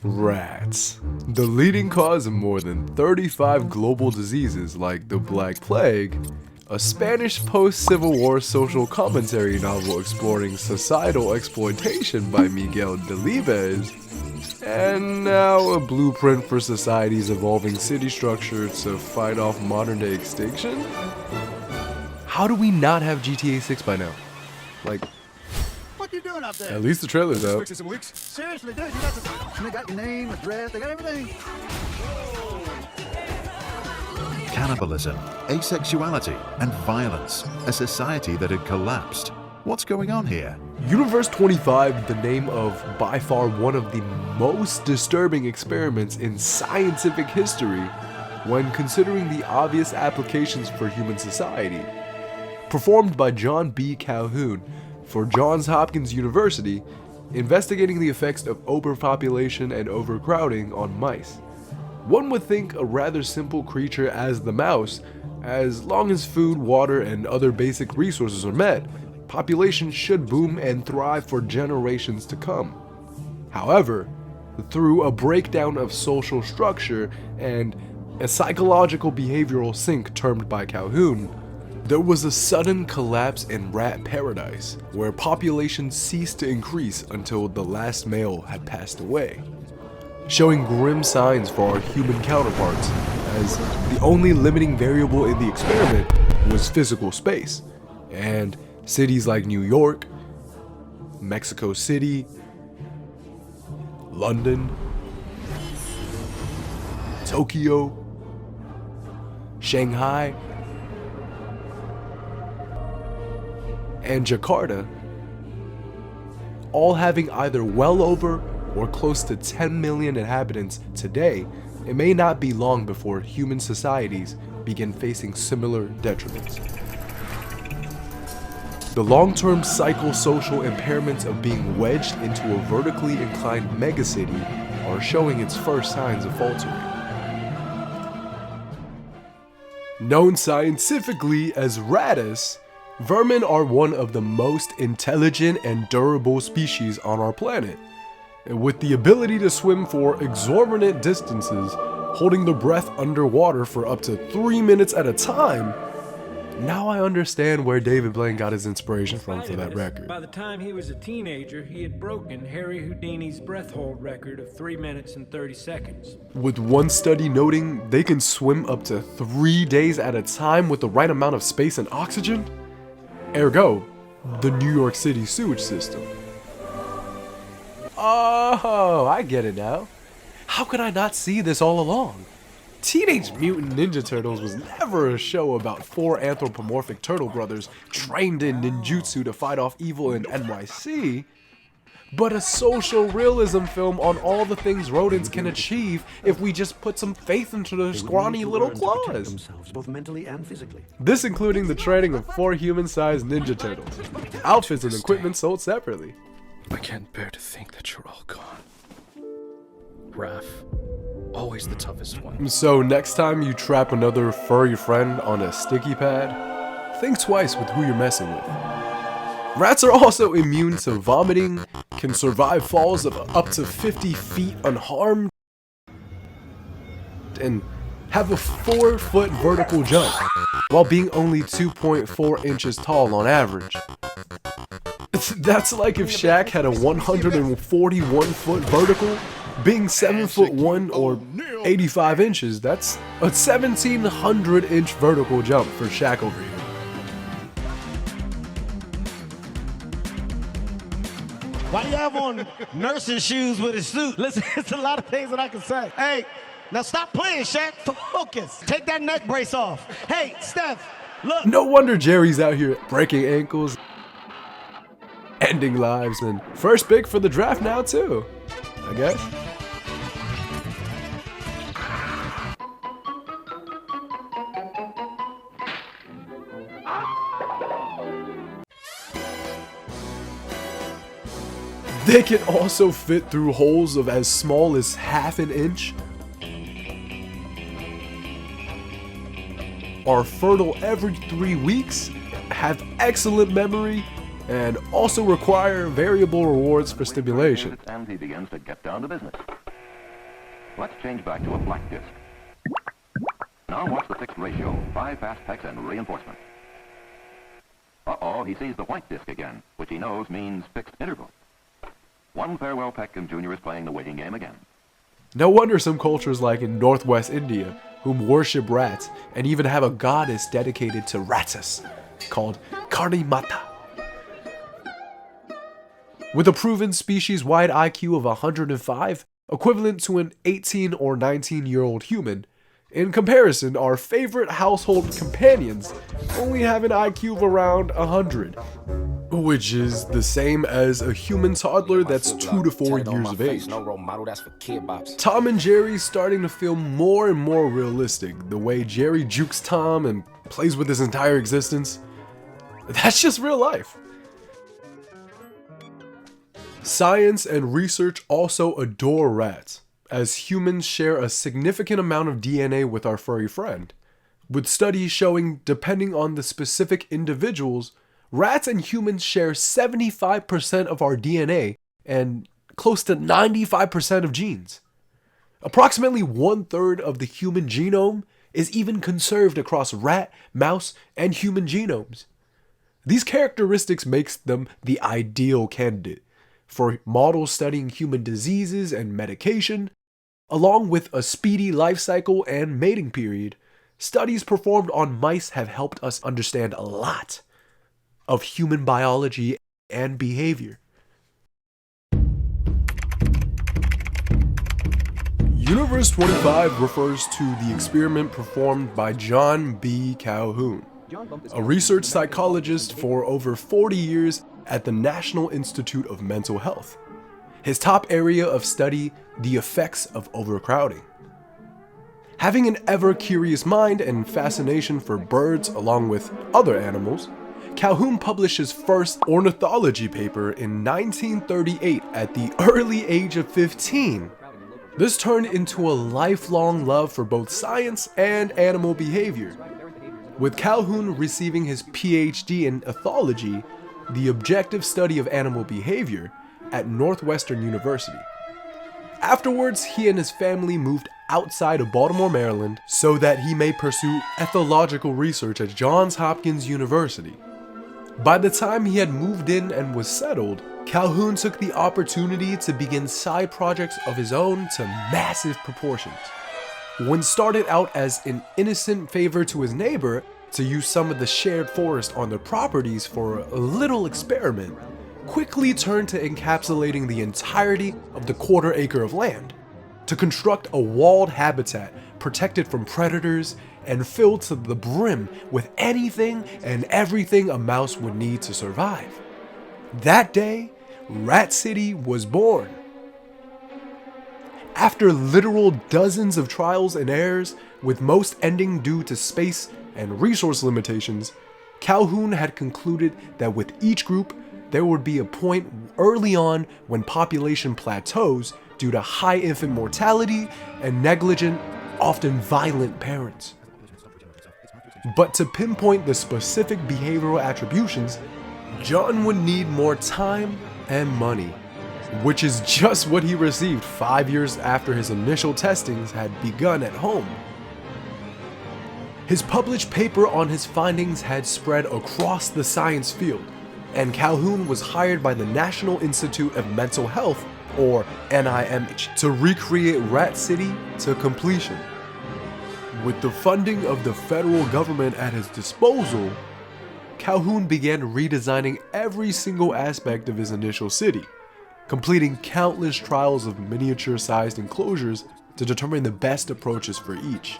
Rats. The leading cause of more than 35 global diseases like the Black Plague, a Spanish post-Civil War social commentary novel exploring societal exploitation by Miguel Delibes, and now a blueprint for society's evolving city structure to fight off modern-day extinction? How do we not have GTA 6 by now? Like, What you doing up there? at least the trailer's out. Fixing some weeks? Seriously, dude, you got they got your name, address, they got everything. Cannibalism, asexuality, and violence. A society that had collapsed. What's going on here? Universe 25, the name of by far one of the most disturbing experiments in scientific history when considering the obvious applications for human society. Performed by John B. Calhoun for Johns Hopkins University, investigating the effects of overpopulation and overcrowding on mice. One would think a rather simple creature as the mouse, as long as food, water, and other basic resources are met, population should boom and thrive for generations to come. However, through a breakdown of social structure and a psychological behavioral sink termed by Calhoun, there was a sudden collapse in rat paradise, where population ceased to increase until the last male had passed away, showing grim signs for our human counterparts, as the only limiting variable in the experiment was physical space, and cities like New York, Mexico City, London, Tokyo, Shanghai, and Jakarta, all having either well over or close to 10 million inhabitants today, it may not be long before human societies begin facing similar detriments. The long-term psychosocial impairments of being wedged into a vertically inclined megacity are showing its first signs of faltering. Known scientifically as ratus, vermin are one of the most intelligent and durable species on our planet. And with the ability to swim for exorbitant distances, holding their breath underwater for up to 3 minutes at a time, now I understand where David Blaine got his inspiration from for that record. By the time he was a teenager, he had broken Harry Houdini's breath hold record of 3 minutes and 30 seconds. With one study noting they can swim up to 3 days at a time with the right amount of space and oxygen. Ergo, the New York City sewage system. Oh, I get it now. How could I not see this all along? Teenage Mutant Ninja Turtles was never a show about 4 anthropomorphic turtle brothers trained in ninjutsu to fight off evil in NYC, but a social realism film on all the things rodents can achieve if we just put some faith into their scrawny little claws. Both mentally and physically. This including the training of 4 human-sized Ninja Turtles, outfits and equipment sold separately. I can't bear to think that you're all gone. Raph, always the toughest one. So next time you trap another furry friend on a sticky pad, think twice with who you're messing with. Rats are also immune to vomiting, can survive falls of up to 50 feet unharmed, and have a 4-foot vertical jump, while being only 2.4 inches tall on average. That's like if Shaq had a 141-foot vertical, being 7'1" or 85 inches, that's a 1,700-inch vertical jump for Shaq over here. Why do you have on nursing shoes with a suit? Listen, it's a lot of things that I can say. Hey, now stop playing, Shaq. Focus. Take that neck brace off. Hey, Steph, look. No wonder Jerry's out here breaking ankles, ending lives, and first pick for the draft now too, I guess. They can also fit through holes of as small as ½ an inch, are fertile every 3 weeks, have excellent memory, and also require variable rewards for stimulation. And he begins to get down to business. Let's change back to a black disc. Now watch the fixed ratio, 5 fast pecks and reinforcement. Uh-oh, he sees the white disc again, which he knows means fixed interval. One farewell peck and Junior is playing the waiting game again. No wonder some cultures like in northwest India, whom worship rats and even have a goddess dedicated to ratsas, called Kari Mata. With a proven species-wide IQ of 105, equivalent to an 18 or 19-year-old human, in comparison, our favorite household companions only have an IQ of around 100, which is the same as a human toddler that's 2 to 4 years of age. Tom and Jerry's starting to feel more and more realistic, the way Jerry jukes Tom and plays with his entire existence. That's just real life. Science and research also adore rats, as humans share a significant amount of DNA with our furry friend, with studies showing, depending on the specific individuals, rats and humans share 75% of our DNA and close to 95% of genes. Approximately 1/3 of the human genome is even conserved across rat, mouse, and human genomes. These characteristics makes them the ideal candidate for models studying human diseases and medication. Along with a speedy life cycle and mating period, studies performed on mice have helped us understand a lot of human biology and behavior. Universe 25 refers to the experiment performed by John B. Calhoun, a research psychologist for over 40 years at the National Institute of Mental Health. His top area of study, the effects of overcrowding. Having an ever-curious mind and fascination for birds along with other animals, Calhoun published his first ornithology paper in 1938 at the early age of 15. This turned into a lifelong love for both science and animal behavior, with Calhoun receiving his PhD in ethology, the objective study of animal behavior, at Northwestern University. Afterwards, he and his family moved outside of Baltimore, Maryland, so that he may pursue ethological research at Johns Hopkins University. By the time he had moved in and was settled, Calhoun took the opportunity to begin side projects of his own to massive proportions. What started out as an innocent favor to his neighbor to use some of the shared forest on their properties for a little experiment, quickly turned to encapsulating the entirety of the quarter-acre of land, to construct a walled habitat protected from predators and filled to the brim with anything and everything a mouse would need to survive. That day, Rat City was born. After literal dozens of trials and errors, with most ending due to space and resource limitations, Calhoun had concluded that with each group, there would be a point early on when population plateaus due to high infant mortality and negligent, often violent parents. But to pinpoint the specific behavioral attributions, John would need more time and money, which is just what he received 5 years after his initial testings had begun at home. His published paper on his findings had spread across the science field, and Calhoun was hired by the National Institute of Mental Health, or NIMH, to recreate Rat City to completion. With the funding of the federal government at his disposal, Calhoun began redesigning every single aspect of his initial city, completing countless trials of miniature-sized enclosures to determine the best approaches for each.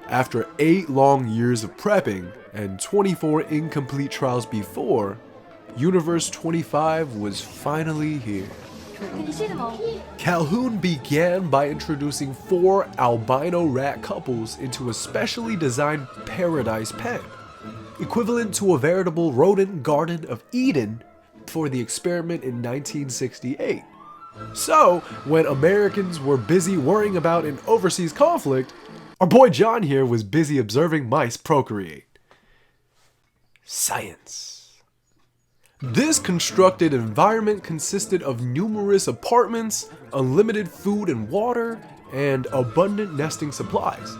After 8 long years of prepping and 24 incomplete trials before, Universe 25 was finally here. Calhoun began by introducing 4 albino rat couples into a specially designed paradise pen, equivalent to a veritable rodent garden of Eden for the experiment in 1968. So, when Americans were busy worrying about an overseas conflict, our boy John here was busy observing mice procreate. Science. This constructed environment consisted of numerous apartments, unlimited food and water, and abundant nesting supplies.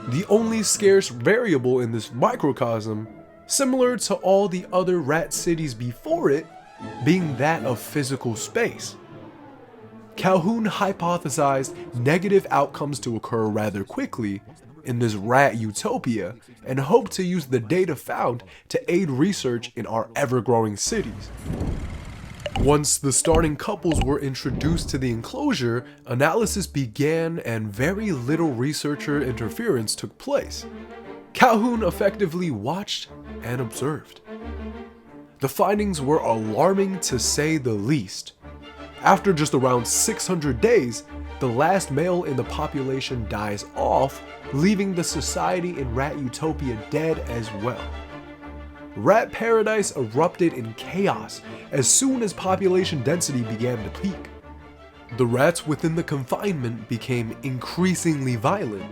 The only scarce variable in this microcosm, similar to all the other rat cities before it, being that of physical space. Calhoun hypothesized negative outcomes to occur rather quickly in this rat utopia and hoped to use the data found to aid research in our ever-growing cities. Once the starting couples were introduced to the enclosure, analysis began and very little researcher interference took place. Calhoun effectively watched and observed. The findings were alarming to say the least. After just around 600 days, the last male in the population dies off, leaving the society in Rat Utopia dead as well. Rat Paradise erupted in chaos as soon as population density began to peak. The rats within the confinement became increasingly violent,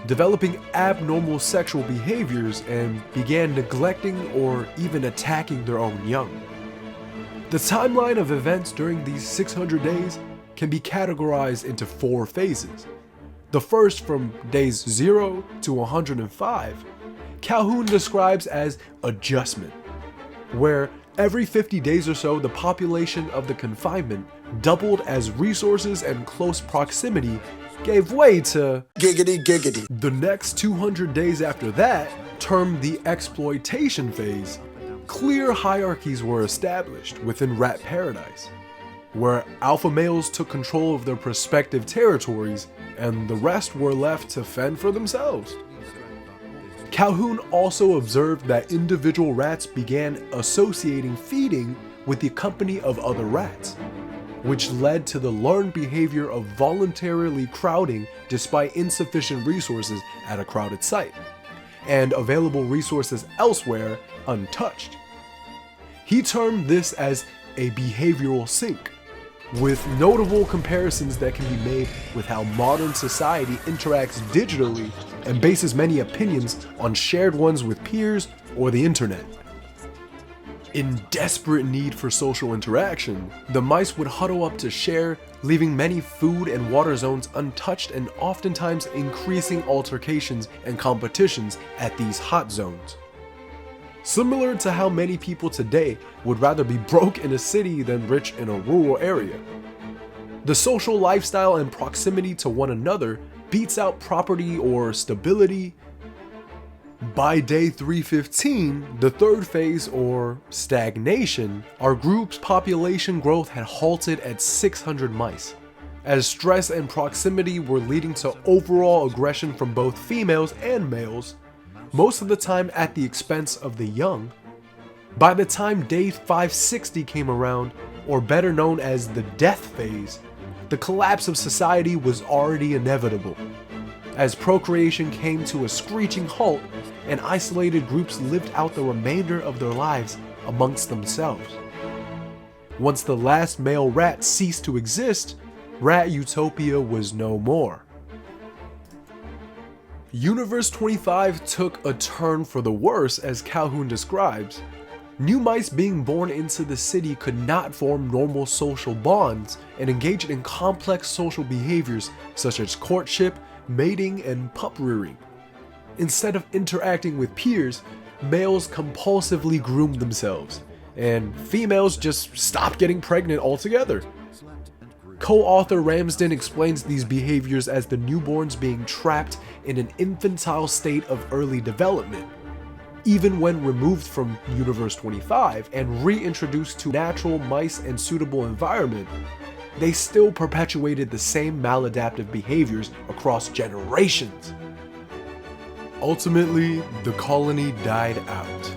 developing abnormal sexual behaviors and began neglecting or even attacking their own young. The timeline of events during these 600 days can be categorized into 4 phases. The first, from days 0 to 105, Calhoun describes as adjustment, where every 50 days or so the population of the confinement doubled as resources and close proximity gave way to Giggity giggity. the next 200 days after that, termed the exploitation phase. Clear hierarchies were established within Rat Paradise, where alpha males took control of their prospective territories and the rest were left to fend for themselves. Calhoun also observed that individual rats began associating feeding with the company of other rats, which led to the learned behavior of voluntarily crowding despite insufficient resources at a crowded site, and available resources elsewhere untouched. He termed this as a behavioral sink, with notable comparisons that can be made with how modern society interacts digitally and bases many opinions on shared ones with peers or the internet. In desperate need for social interaction, the mice would huddle up to share, leaving many food and water zones untouched and oftentimes increasing altercations and competitions at these hot zones. Similar to how many people today would rather be broke in a city than rich in a rural area. The social lifestyle and proximity to one another beats out property or stability. By day 315, the third phase, or stagnation, our group's population growth had halted at 600 mice, as stress and proximity were leading to overall aggression from both females and males, most of the time at the expense of the young. By the time day 560 came around, or better known as the death phase, the collapse of society was already inevitable, as procreation came to a screeching halt and isolated groups lived out the remainder of their lives amongst themselves. Once the last male rat ceased to exist, Rat Utopia was no more. Universe 25 took a turn for the worse, as Calhoun describes. New mice being born into the city could not form normal social bonds and engaged in complex social behaviors such as courtship, mating, and pup rearing. Instead of interacting with peers, males compulsively groomed themselves, and females just stopped getting pregnant altogether. Co-author Ramsden explains these behaviors as the newborns being trapped in an infantile state of early development. Even when removed from Universe 25 and reintroduced to natural mice and suitable environment, they still perpetuated the same maladaptive behaviors across generations. Ultimately, the colony died out.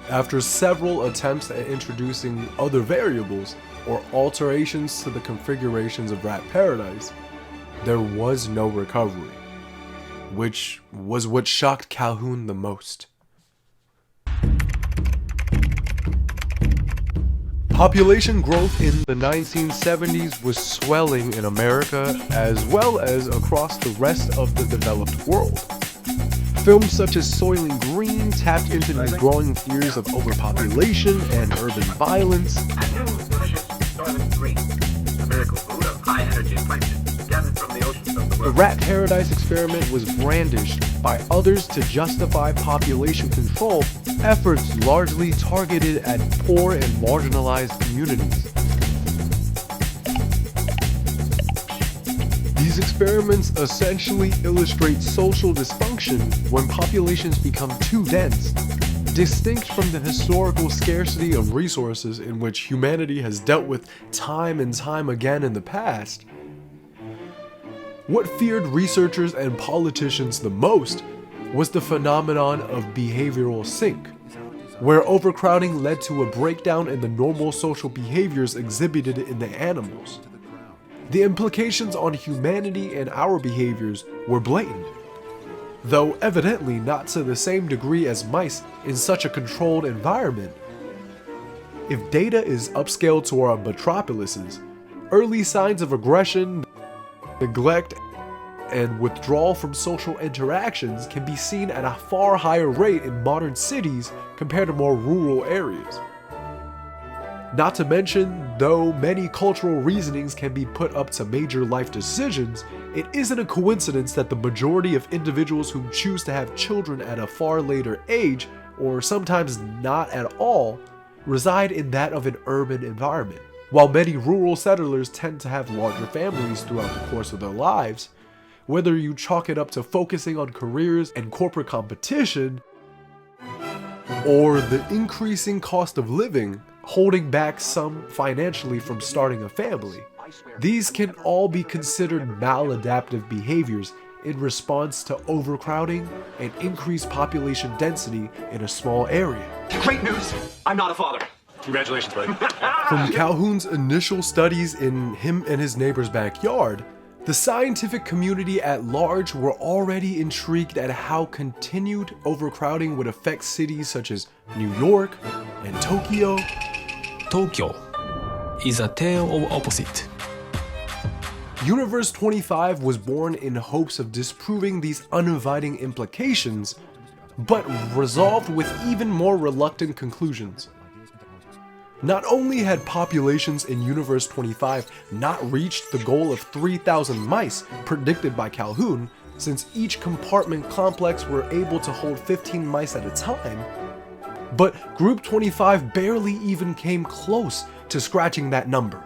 After several attempts at introducing other variables or alterations to the configurations of Rat Paradise, there was no recovery, which was what shocked Calhoun the most. Population growth in the 1970s was swelling in America as well as across the rest of the developed world. Films such as Soylent Green tapped into these growing fears of overpopulation and urban violence. The rat paradise experiment was brandished by others to justify population control efforts largely targeted at poor and marginalized communities. These experiments essentially illustrate social dysfunction when populations become too dense, distinct from the historical scarcity of resources in which humanity has dealt with time and time again in the past. What feared researchers and politicians the most was the phenomenon of behavioral sink, where overcrowding led to a breakdown in the normal social behaviors exhibited in the animals. The implications on humanity and our behaviors were blatant, though evidently not to the same degree as mice in such a controlled environment. If data is upscaled to our metropolises, early signs of aggression, neglect, and withdrawal from social interactions can be seen at a far higher rate in modern cities compared to more rural areas. Not to mention, though many cultural reasonings can be put up to major life decisions, it isn't a coincidence that the majority of individuals who choose to have children at a far later age, or sometimes not at all, reside in that of an urban environment. While many rural settlers tend to have larger families throughout the course of their lives, whether you chalk it up to focusing on careers and corporate competition, or the increasing cost of living holding back some financially from starting a family, these can all be considered maladaptive behaviors in response to overcrowding and increased population density in a small area. Great news! I'm not a father. Congratulations, buddy. From Calhoun's initial studies in him and his neighbor's backyard, the scientific community at large were already intrigued at how continued overcrowding would affect cities such as New York and Tokyo. Tokyo is a tale of opposite. Universe 25 was born in hopes of disproving these uninviting implications, but resolved with even more reluctant conclusions. Not only had populations in Universe 25 not reached the goal of 3,000 mice predicted by Calhoun, since each compartment complex were able to hold 15 mice at a time, but Group 25 barely even came close to scratching that number,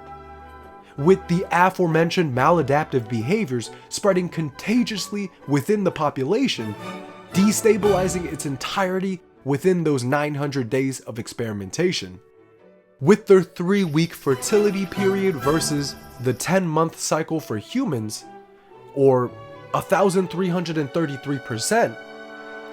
with the aforementioned maladaptive behaviors spreading contagiously within the population, destabilizing its entirety within those 900 days of experimentation. With their 3-week fertility period versus the 10-month cycle for humans, or 1,333%,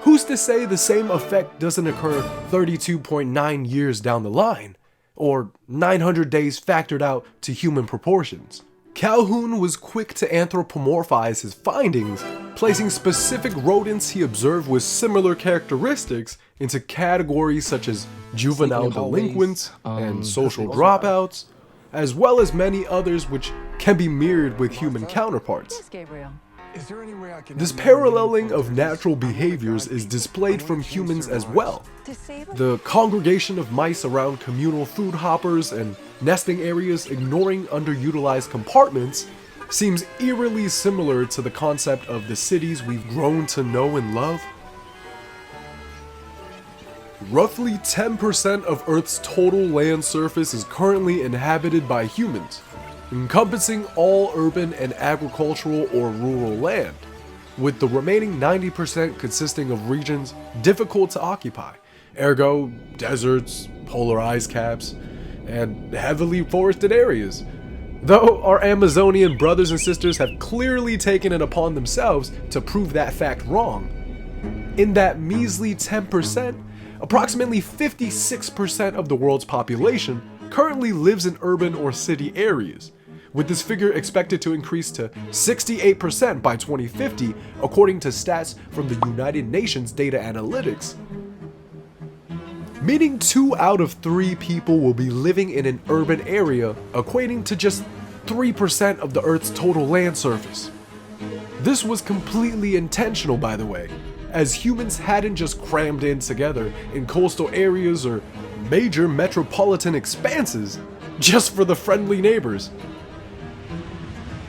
who's to say the same effect doesn't occur 32.9 years down the line, or 900 days factored out to human proportions? Calhoun was quick to anthropomorphize his findings, placing specific rodents he observed with similar characteristics into categories such as juvenile delinquents and social dropouts, as well as many others which can be mirrored with human counterparts. This paralleling of natural behaviors is displayed from humans as well. The congregation of mice around communal food hoppers and nesting areas ignoring underutilized compartments seems eerily similar to the concept of the cities we've grown to know and love. Roughly 10% of Earth's total land surface is currently inhabited by humans, encompassing all urban and agricultural or rural land, with the remaining 90% consisting of regions difficult to occupy, ergo deserts, polar ice caps, and heavily forested areas. Though our Amazonian brothers and sisters have clearly taken it upon themselves to prove that fact wrong. In that measly 10%, approximately 56% of the world's population currently lives in urban or city areas, with this figure expected to increase to 68% by 2050, according to stats from the United Nations Data Analytics. Meaning 2 out of 3 people will be living in an urban area, equating to just 3% of the Earth's total land surface. This was completely intentional, by the way, as humans hadn't just crammed in together in coastal areas or major metropolitan expanses just for the friendly neighbors.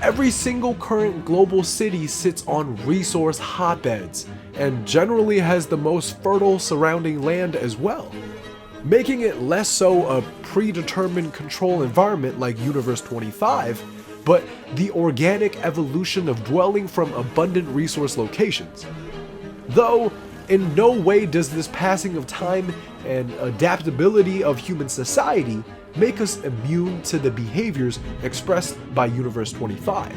Every single current global city sits on resource hotbeds and generally has the most fertile surrounding land as well, making it less so a predetermined control environment like Universe 25, but the organic evolution of dwelling from abundant resource locations. Though, in no way does this passing of time and adaptability of human society make us immune to the behaviors expressed by Universe 25.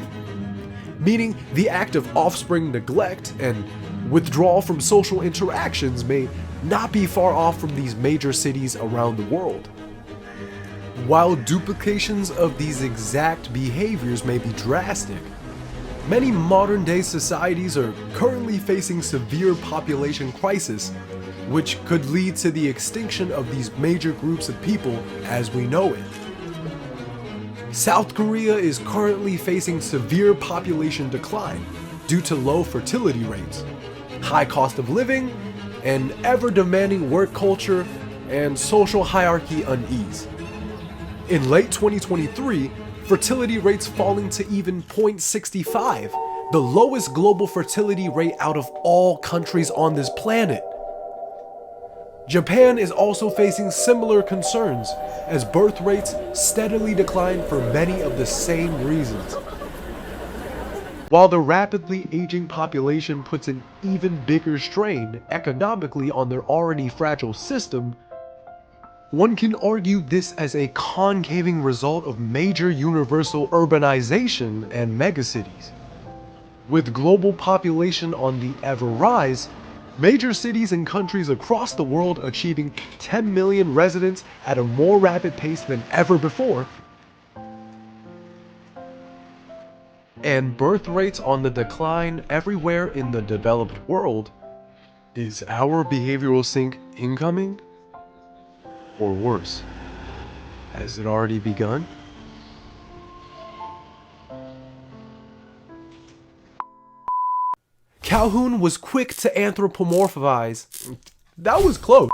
Meaning, the act of offspring neglect and withdrawal from social interactions may not be far off from these major cities around the world. While duplications of these exact behaviors may be drastic, many modern-day societies are currently facing severe population crisis, which could lead to the extinction of these major groups of people as we know it. South Korea is currently facing severe population decline due to low fertility rates, high cost of living, and ever-demanding work culture and social hierarchy unease. In late 2023, fertility rates falling to even 0.65, the lowest global fertility rate out of all countries on this planet. Japan is also facing similar concerns as birth rates steadily decline for many of the same reasons. While the rapidly aging population puts an even bigger strain economically on their already fragile system, one can argue this as a concaving result of major universal urbanization and megacities. With global population on the ever-rise, major cities and countries across the world achieving 10 million residents at a more rapid pace than ever before, and birth rates on the decline everywhere in the developed world, is our behavioral sink incoming? Or worse, has it already begun? Calhoun was quick to anthropomorphize. That was close.